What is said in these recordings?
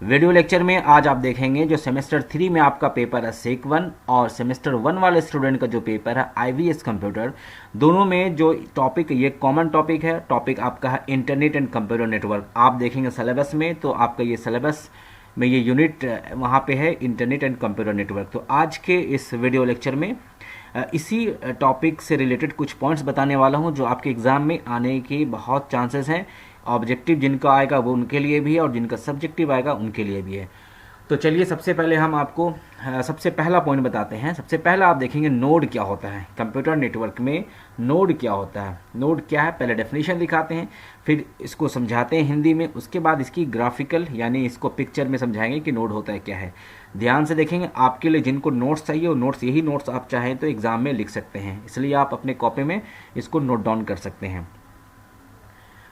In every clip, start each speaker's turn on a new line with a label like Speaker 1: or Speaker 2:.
Speaker 1: Video lecture में आज आप देखेंगे जो सेमेस्टर 3 में आपका पेपर है सेक 1 और सेमेस्टर 1 वाले स्टूडेंट का जो पेपर है आईवीएस कंप्यूटर, दोनों में जो टॉपिक ये कॉमन टॉपिक है। टॉपिक आपका है इंटरनेट एंड कंप्यूटर नेटवर्क। आप देखेंगे सिलेबस में तो आपका ये सिलेबस में ये यूनिट वहाँ पे है इंटरनेट एंड कंप्यूटर नेटवर्क। तो आज के इस वीडियो लेक्चर में इसी टॉपिक से रिलेटेड कुछ पॉइंट्स बताने वाला हूँ जो आपके एग्ज़ाम में आने के बहुत चांसेस हैं। ऑब्जेक्टिव जिनका आएगा वो उनके लिए भी है और जिनका सब्जेक्टिव आएगा उनके लिए भी है। तो चलिए सबसे पहले हम आपको सबसे पहला पॉइंट बताते हैं। सबसे पहला आप देखेंगे नोड क्या होता है। कंप्यूटर नेटवर्क में नोड क्या होता है, नोड क्या है, पहले डेफिनेशन दिखाते हैं, फिर इसको समझाते हैं हिंदी में, उसके बाद इसकी ग्राफिकल यानी इसको पिक्चर में समझाएंगे कि नोड होता है क्या है। ध्यान से देखेंगे। आपके लिए जिनको नोट्स चाहिए वो नोट्स, यही नोट्स आप चाहें तो एग्जाम में लिख सकते हैं, इसलिए आप अपने कॉपी में इसको नोट डाउन कर सकते हैं।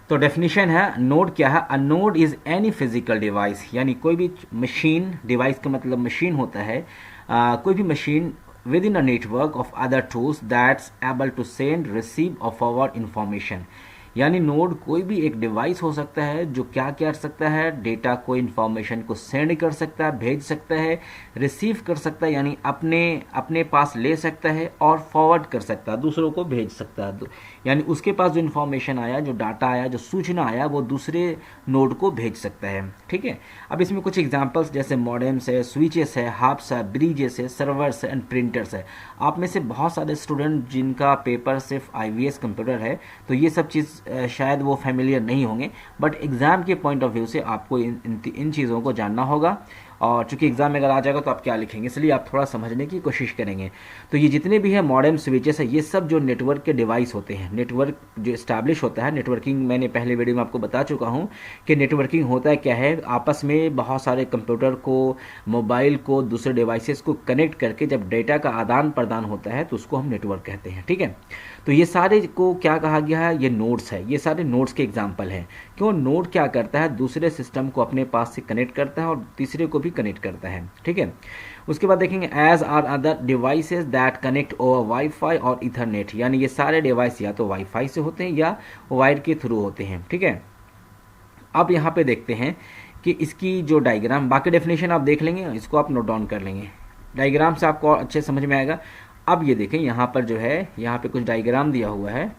Speaker 1: तो डेफिनेशन है नोड क्या है। A node is any physical device, यानी कोई भी मशीन, डिवाइस का मतलब मशीन होता है, कोई भी machine within a network of other tools that's able to send, receive और फॉरवर्ड इंफॉर्मेशन। यानी नोड कोई भी एक डिवाइस हो सकता है जो क्या कर सकता है, डेटा को, इन्फॉर्मेशन को सेंड कर सकता है, भेज सकता है, रिसीव कर सकता है यानी अपने पास ले सकता है, और फॉरवर्ड कर सकता है, दूसरों को भेज सकता है। यानी उसके पास जो इन्फॉर्मेशन आया, जो डाटा आया, जो सूचना आया, वो दूसरे नोड को भेज सकता है। ठीक है। अब इसमें कुछ एग्जांपल्स जैसे मॉडेम्स है, स्विचेस है, हब्स है, ब्रिजेस है, सर्वर्स है एंड प्रिंटर्स है। आप में से बहुत सारे स्टूडेंट जिनका पेपर सिर्फ आईवीएस कंप्यूटर है तो ये सब चीज़ शायद वो फैमिलियर नहीं होंगे, बट एग्ज़ाम के पॉइंट ऑफ व्यू से आपको इन चीज़ों को जानना होगा। और चूंकि एग्जाम में अगर आ जाएगा तो आप क्या लिखेंगे, इसलिए आप थोड़ा समझने की कोशिश करेंगे। तो ये जितने भी है मॉडेम, स्विचेस है, ये सब जो नेटवर्क के डिवाइस होते हैं। नेटवर्क जो इस्टेब्लिश होता है, नेटवर्किंग मैंने पहले वीडियो में आपको बता चुका हूँ कि नेटवर्किंग होता है क्या है। आपस में बहुत सारे कंप्यूटर को, मोबाइल को, दूसरे डिवाइसेस को कनेक्ट करके जब डेटा का आदान प्रदान होता है तो उसको हम नेटवर्क कहते हैं। ठीक है। तो ये सारे को क्या कहा गया है, ये नोड्स है। ये सारे नोड्स के एग्जाम्पल हैं। क्यों, नोड क्या करता है, दूसरे सिस्टम को अपने पास से कनेक्ट करता है और तीसरे को भी कनेक्ट करता है। ठीक है। उसके बाद देखेंगे as are other devices that connect over wifi और इथरनेट, यानी ये सारे डिवाइस या तो वाईफाई से होते हैं या वायर के थ्रू होते हैं। ठीक है। अब यहाँ पे देखते हैं कि इसकी जो डायग्राम, बाकी डेफिनेशन आप देख लेंगे, इसको आप नोट डाउन कर लेंगे, डायग्राम से आपको अच्छे समझ में आएगा। अब ये देखें यहाँ पर जो है, यहाँ पे कुछ डायग्राम दिया हुआ है।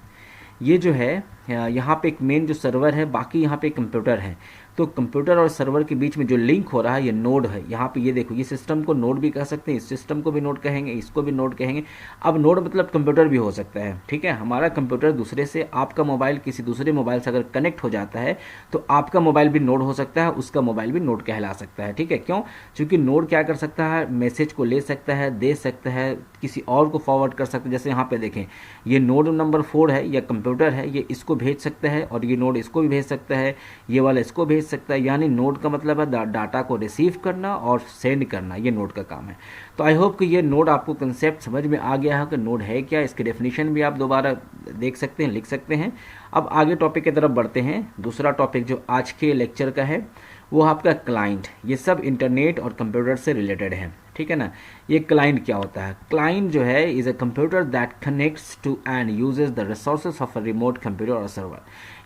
Speaker 1: ये जो है यहाँ पे एक मेन जो सर्वर है, बाकी यहाँ पे कंप्यूटर है। तो कंप्यूटर और सर्वर के बीच में जो लिंक हो रहा है ये नोड है। यहाँ पे ये देखो, ये सिस्टम को नोड भी कह सकते हैं, इस सिस्टम को भी नोड कहेंगे, इसको भी नोड कहेंगे। अब नोड मतलब कंप्यूटर भी हो सकता है। ठीक है। हमारा कंप्यूटर दूसरे से, आपका मोबाइल किसी दूसरे मोबाइल से अगर कनेक्ट हो जाता है तो आपका मोबाइल भी नोड हो सकता है, उसका मोबाइल भी नोड कहला सकता है। ठीक है। क्यों, क्योंकि नोड क्या कर सकता है, मैसेज को ले सकता है, दे सकता है, किसी और को फॉरवर्ड कर सकता है। जैसे यहाँ पे देखें, ये नोड नंबर 4 है, यह कंप्यूटर है, ये इसको भेज सकता है और ये नोड इसको भी भेज सकता है, ये वाला इसको भेज सकता है। यानी नोड का मतलब है डाटा को रिसीव करना और सेंड करना, ये नोड का काम है। तो आई होप कि ये नोड आपको कंसेप्ट समझ में आ गया है कि नोड है क्या। इसकी डेफिनेशन भी आप दोबारा देख सकते हैं, लिख सकते हैं। अब आगे टॉपिक की तरफ बढ़ते हैं। दूसरा टॉपिक जो आज के लेक्चर का है वो आपका क्लाइंट। ये सब इंटरनेट और कंप्यूटर से रिलेटेड है। ठीक है ना। ये क्लाइंट क्या होता है, क्लाइंट जो है is a computer that connects to and uses the resources of a remote computer और सर्वर।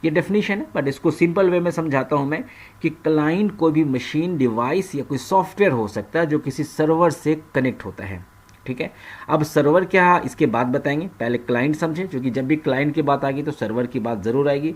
Speaker 1: ये डेफिनेशन है, बट इसको सिंपल वे में समझाता हूं मैं कि क्लाइंट कोई भी मशीन, डिवाइस या कोई सॉफ्टवेयर हो सकता है जो किसी सर्वर से कनेक्ट होता है। ठीक है। अब सर्वर क्या, इसके बाद बताएंगे, पहले क्लाइंट समझें, क्योंकि जब भी क्लाइंट की बात आएगी तो सर्वर की बात ज़रूर आएगी।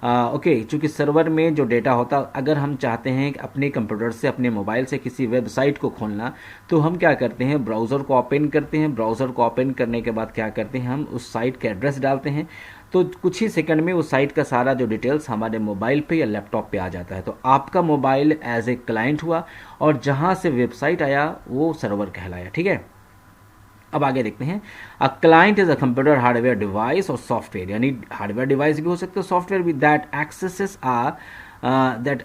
Speaker 1: ओके। चूँकि सर्वर में जो डेटा होता, अगर हम चाहते हैं कि अपने कंप्यूटर से, अपने मोबाइल से किसी वेबसाइट को खोलना, तो हम क्या करते हैं, ब्राउज़र को ओपन करते हैं। ब्राउज़र को ओपन करने के बाद क्या करते हैं, हम उस साइट का एड्रेस डालते हैं, तो कुछ ही सेकंड में उस साइट का सारा जो डिटेल्स हमारे मोबाइल पे या लैपटॉप पे आ जाता है। तो आपका मोबाइल एज ए क्लाइंट हुआ और जहाँ से वेबसाइट आया वो सर्वर कहलाया। ठीक है। अब आगे देखते हैं। A client is a computer hardware device और सॉफ्टवेयर, यानी हार्डवेयर डिवाइस भी हो सकते हैं, सॉफ्टवेयर भी, that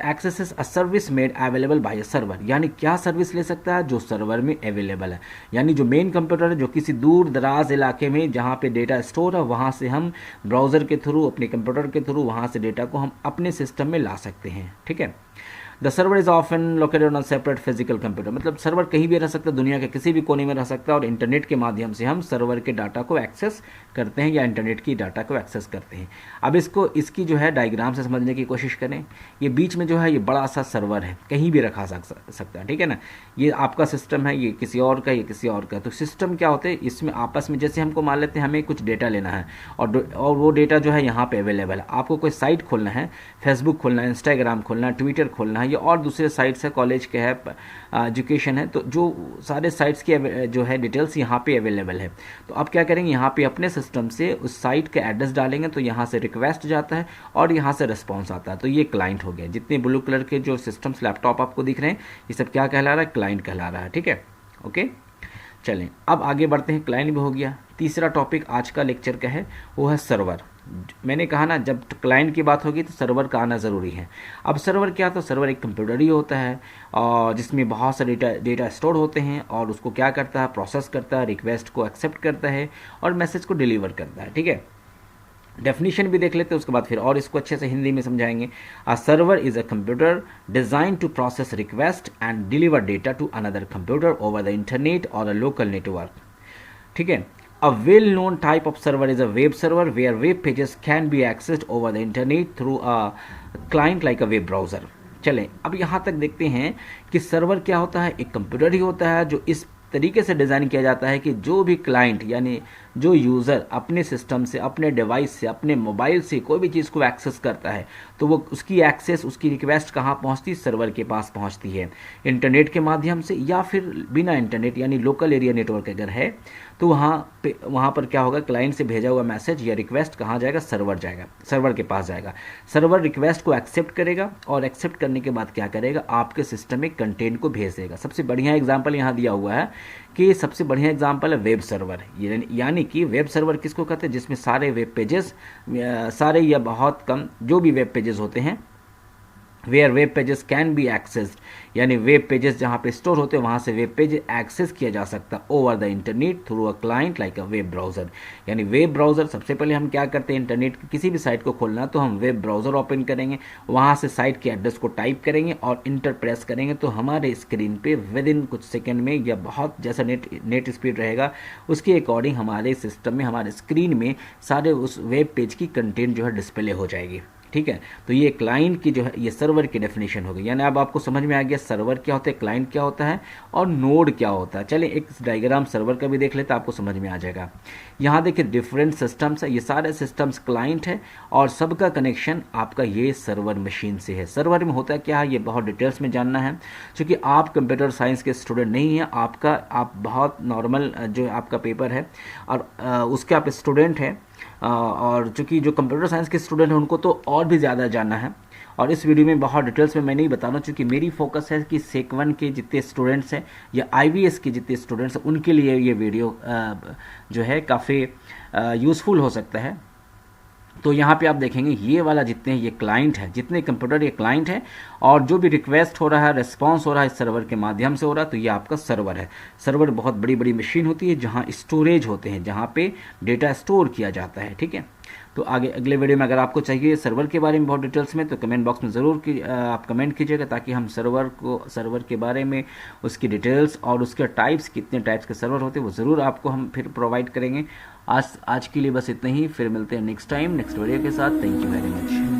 Speaker 1: axes a service made available by a server. यानी क्या सर्विस ले सकता है, जो सर्वर में अवेलेबल है। यानी जो मेन कंप्यूटर है, जो किसी दूर दराज इलाके में जहाँ पे डेटा स्टोर है, वहाँ से हम ब्राउज़र के थ्रू, अपने कंप्यूटर के थ्रू वहाँ से डेटा को हम अपने सिस्टम में ला सकते हैं। ठीक है। The server is often located on separate physical computer, मतलब सर्वर कहीं भी रह सकता है, दुनिया के किसी भी कोने में रह सकता है और इंटरनेट के माध्यम से हम सर्वर के डाटा को एक्सेस करते हैं या इंटरनेट की डाटा को एक्सेस करते हैं। अब इसकी जो है डायग्राम से समझने की कोशिश करें। ये बीच में जो है ये बड़ा सा सर्वर है, कहीं भी रखा सकता है, ठीक है ना। ये आपका सिस्टम है, ये किसी और का, ये किसी और का। तो सिस्टम क्या होते हैं, इसमें आपस में जैसे हमको मान लेते हैं हमें कुछ डेटा लेना है और वो डेटा जो है यहाँ पे अवेलेबल है। आपको कोई साइट खोलना है, फेसबुक खोलना है, इंस्टाग्राम खोलना है, ट्विटर खोलना है या और दूसरे साइट्स है, कॉलेज के है, एजुकेशन है, तो जो सारे साइट्स की जो है डिटेल्स यहाँ पे अवेलेबल है। तो आप क्या करेंगे, यहाँ पे अपने सिस्टम से उस साइट का एड्रेस डालेंगे तो यहाँ से रिक्वेस्ट जाता है और यहाँ से रिस्पॉन्स आता है। तो ये क्लाइंट हो गया। जितने ब्लू कलर के जो सिस्टम्स लैपटॉप आपको दिख रहे हैं ये सब क्या कहला रहा है, क्लाइंट कहला रहा है, ठीक है। ओके, चलें अब आगे बढ़ते हैं। क्लाइंट भी हो गया। तीसरा टॉपिक आज का लेक्चर का है वो है सर्वर। मैंने कहा ना जब क्लाइंट की बात होगी तो सर्वर का आना ज़रूरी है। अब सर्वर क्या, तो सर्वर एक कंप्यूटर ही होता है और जिसमें बहुत सारे डेटा स्टोर होते हैं और उसको क्या करता है, प्रोसेस करता है, रिक्वेस्ट को एक्सेप्ट करता है और मैसेज को डिलीवर करता है, ठीक है। डेफिनेशन भी देख लेते हैं उसके बाद फिर और इसको अच्छे से हिंदी में समझाएंगे। A server is a computer design to process request and deliver data to another computer over the internet और अ लोकल नेटवर्क, ठीक है। A well-known type of server is a web server where web pages can be accessed over the internet through a client like a web browser। चलें अब यहाँ तक देखते हैं कि सर्वर क्या होता है। एक कंप्यूटर ही होता है जो इस तरीके से डिज़ाइन किया जाता है कि जो भी क्लाइंट यानी जो यूज़र अपने सिस्टम से, अपने डिवाइस से, अपने मोबाइल से कोई भी चीज़ को एक्सेस करता है तो वो उसकी एक्सेस, उसकी रिक्वेस्ट कहाँ पहुँचती, सर्वर के पास पहुँचती है, इंटरनेट के माध्यम से या फिर बिना इंटरनेट यानी लोकल एरिया नेटवर्क अगर है तो वहाँ पर क्या होगा, क्लाइंट से भेजा हुआ मैसेज या रिक्वेस्ट कहाँ जाएगा, सर्वर के पास जाएगा। सर्वर रिक्वेस्ट को एक्सेप्ट करेगा और एक्सेप्ट करने के बाद क्या करेगा, आपके सिस्टम में कंटेंट को भेज देगा। सबसे बढ़िया एग्जाम्पल यहाँ दिया हुआ है कि सबसे बढ़िया एग्जाम्पल है वेब सर्वर। यानी कि वेब सर्वर किसको कहते हैं, जिसमें सारे वेब पेजेस, सारे या बहुत कम जो भी वेब पेजेस होते हैं, where web pages can be accessed, यानी वेब पेजेस जहाँ पे स्टोर होते हैं वहाँ से वेब पेज एक्सेस किया जा सकता over the internet through a client like a web browser. यानी वेब ब्राउज़र, सबसे पहले हम क्या करते हैं, इंटरनेट की किसी भी साइट को खोलना तो हम वेब ब्राउज़र ओपन करेंगे, वहाँ से साइट के एड्रेस को टाइप करेंगे और इंटर प्रेस करेंगे तो हमारे स्क्रीन पे विद इन कुछ सेकेंड में या बहुत जैसा नेट स्पीड रहेगा उसके अकॉर्डिंग हमारे सिस्टम में, हमारे स्क्रीन में सारे उस वेब पेज की कंटेंट जो है डिस्प्ले हो जाएगी, ठीक है। तो ये क्लाइंट की जो है ये सर्वर की डेफिनेशन हो गई। यानी अब आपको समझ में आ गया सर्वर क्या होता है, क्लाइंट क्या होता है और नोड क्या होता है। चलिए एक डायग्राम सर्वर का भी देख लेते हैं, आपको समझ में आ जाएगा। यहाँ देखिए डिफरेंट सिस्टम्स है, ये सारे सिस्टम्स क्लाइंट है और सबका कनेक्शन आपका ये सर्वर मशीन से है। सर्वर में होता है क्या है, ये बहुत डिटेल्स में जानना है क्योंकि आप कंप्यूटर साइंस के स्टूडेंट नहीं हैं, आप बहुत नॉर्मल जो आपका पेपर है और उसके आप स्टूडेंट हैं और चूँकि जो कंप्यूटर साइंस के स्टूडेंट हैं उनको तो और भी ज़्यादा जानना है और इस वीडियो में बहुत डिटेल्स में मैं नहीं बता रहा हूँ क्योंकि मेरी फोकस है कि सेक 1 के जितने स्टूडेंट्स हैं या IVS के जितने स्टूडेंट्स हैं उनके लिए ये वीडियो जो है काफ़ी यूज़फुल हो सकता है। तो यहाँ पे आप देखेंगे ये वाला जितने ये क्लाइंट है, जितने कंप्यूटर ये क्लाइंट है और जो भी रिक्वेस्ट हो रहा है, रिस्पांस हो रहा है इस सर्वर के माध्यम से हो रहा है, तो ये आपका सर्वर है। सर्वर बहुत बड़ी बड़ी मशीन होती है जहाँ स्टोरेज होते हैं, जहाँ पे डेटा स्टोर किया जाता है, ठीक है। तो आगे अगले वीडियो में अगर आपको चाहिए सर्वर के बारे में बहुत डिटेल्स में तो कमेंट बॉक्स में ज़रूर आप कमेंट कीजिएगा ताकि हम सर्वर के बारे में उसकी डिटेल्स और उसके टाइप्स, कितने टाइप्स के सर्वर होते हैं वो ज़रूर आपको हम फिर प्रोवाइड करेंगे। आज के लिए बस इतना ही, फिर मिलते हैं नेक्स्ट टाइम नेक्स्ट वीडियो के साथ। Thank you very much.